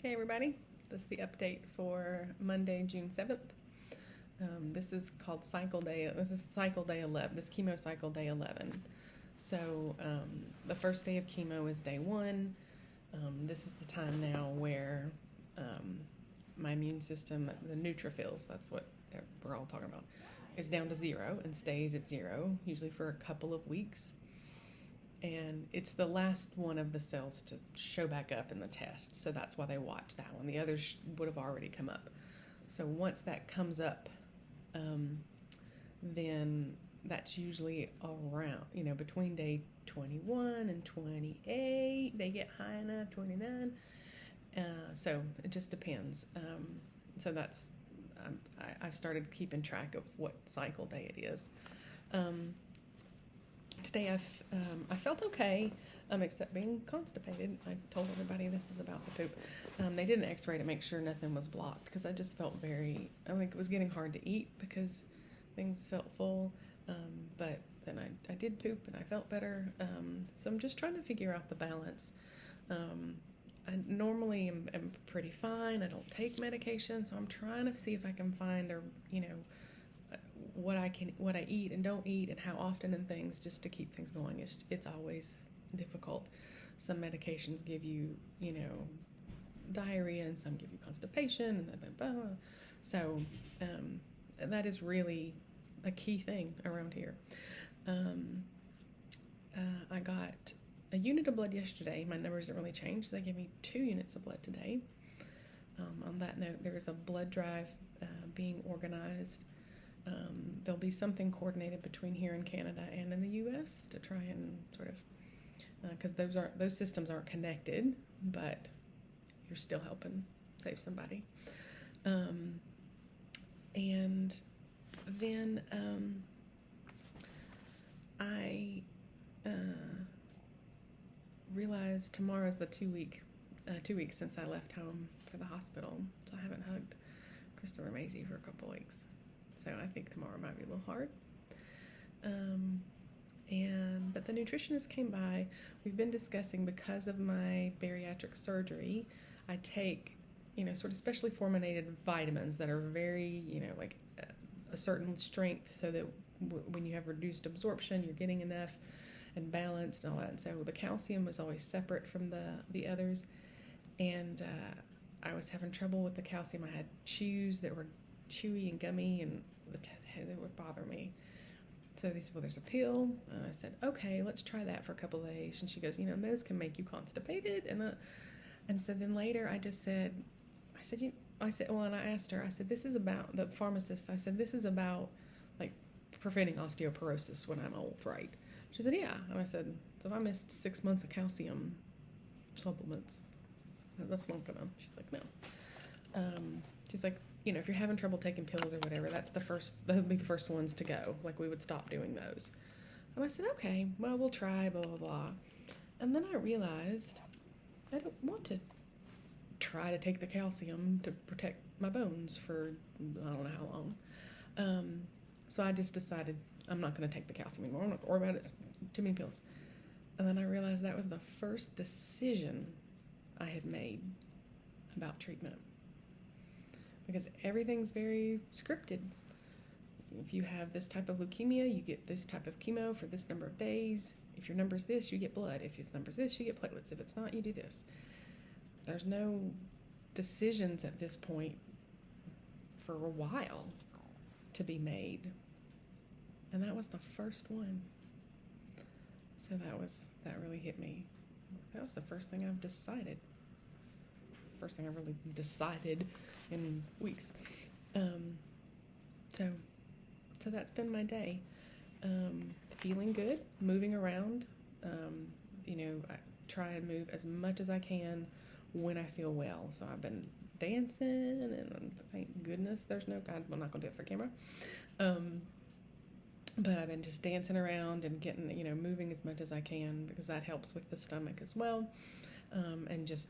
Hey everybody, this is the update for Monday, June 7th. This is called cycle day. This is cycle day 11, this chemo cycle day 11. So the first day of chemo is day 1. This is the time now where my immune system, the neutrophils, that's what we're all talking about, is down to 0 and stays at 0, usually for a couple of weeks. And it's the last one of the cells to show back up in the test, so that's why they watch that one. The others would have already come up. So once that comes up, then that's usually around, between day 21 and 28, they get high enough, 29. So it just depends. So that's, I've started keeping track of what cycle day it is. Today I felt okay, except being constipated. I told everybody this is about the poop. They did an x-ray to make sure nothing was blocked because I just felt I think it was getting hard to eat because things felt full. But then I did poop and I felt better. So I'm just trying to figure out the balance. I normally am pretty fine. I don't take medication, so I'm trying to see if I can find what I eat and don't eat and how often and things, just to keep things going. It's always difficult. Some medications give you diarrhea and some give you constipation and blah, blah, blah. So that is really a key thing around here. I got a unit of blood yesterday. My numbers didn't really change. They gave me 2 units of blood today. On that note, there is a blood drive being organized. There'll be something coordinated between here in Canada and in the U.S. to try and sort of, because those systems aren't connected, but you're still helping save somebody. And then I realized tomorrow's the 2 weeks since I left home for the hospital, so I haven't hugged Christopher Maisie for a couple weeks. So I think tomorrow might be a little hard. But the nutritionist came by. We've been discussing, because of my bariatric surgery, I take, sort of specially formulated vitamins that are very, like a certain strength, so that when you have reduced absorption, you're getting enough and balanced and all that. And so the calcium was always separate from the others. And I was having trouble with the calcium. I had chews that were chewy and gummy, and they would bother me. So they said, well, there's a pill. And I said, okay, let's try that for a couple of days. And she goes, those can make you constipated. And so then later I said, well, and I asked her, I said, this is about, the pharmacist, I said, this is about like preventing osteoporosis when I'm old, right? She said, yeah. And I said, so if I missed 6 months of calcium supplements, that's not gonna. She's like, no. She's like, if you're having trouble taking pills or whatever, that'll be the first ones to go. Like, we would stop doing those. And I said, okay, well, we'll try, blah, blah, blah. And then I realized I don't want to try to take the calcium to protect my bones for I don't know how long. So I just decided I'm not going to take the calcium anymore. I'm not going to worry about it. It's too many pills. And then I realized that was the first decision I had made about treatment. Because everything's very scripted. If you have this type of leukemia, you get this type of chemo for this number of days. If your number's this, you get blood. If your number's this, you get platelets. If it's not, you do this. There's no decisions at this point for a while to be made. And that was the first one. So that really hit me. That was the first thing I've decided. First thing I really decided in weeks. So that's been my day. Feeling good, moving around. I try and move as much as I can when I feel well. So I've been dancing, and thank goodness there's no God. I'm not gonna do it for camera. But I've been just dancing around and getting, moving as much as I can, because that helps with the stomach as well. And just,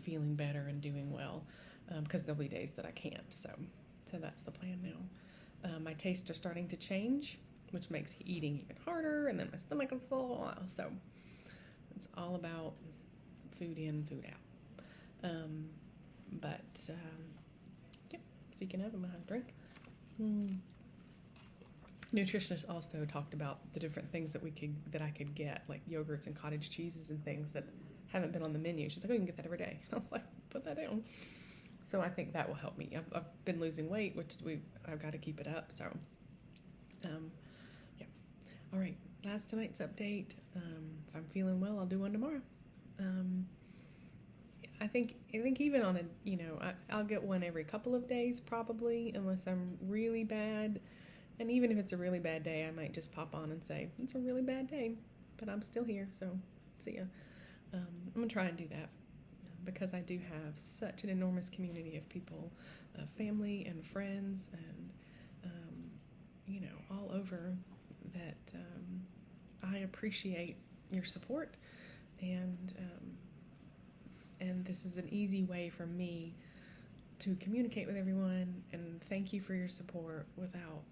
feeling better and doing well, because there'll be days that I can't. So that's the plan now. My tastes are starting to change, which makes eating even harder, and then my stomach is full. So it's all about food in, food out. But yep. Speaking of, I'm gonna have a drink. Nutritionists also talked about the different things that I could get, like yogurts and cottage cheeses and things that haven't been on the menu. She's like, "Oh, you can get that every day." I was like, "Put that down." So I think that will help me. I've been losing weight, which I've got to keep it up. So, yeah. All right. That's tonight's update. If I'm feeling well, I'll do one tomorrow. I think even on I'll get one every couple of days probably, unless I'm really bad. And even if it's a really bad day, I might just pop on and say, "It's a really bad day, but I'm still here, so see ya." I'm going to try and do that because I do have such an enormous community of people, family and friends, and, all over that I appreciate your support. And this is an easy way for me to communicate with everyone and thank you for your support without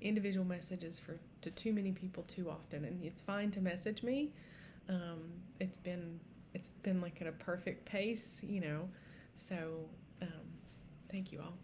individual messages to too many people too often. And it's fine to message me. It's been like at a perfect pace, so thank you all.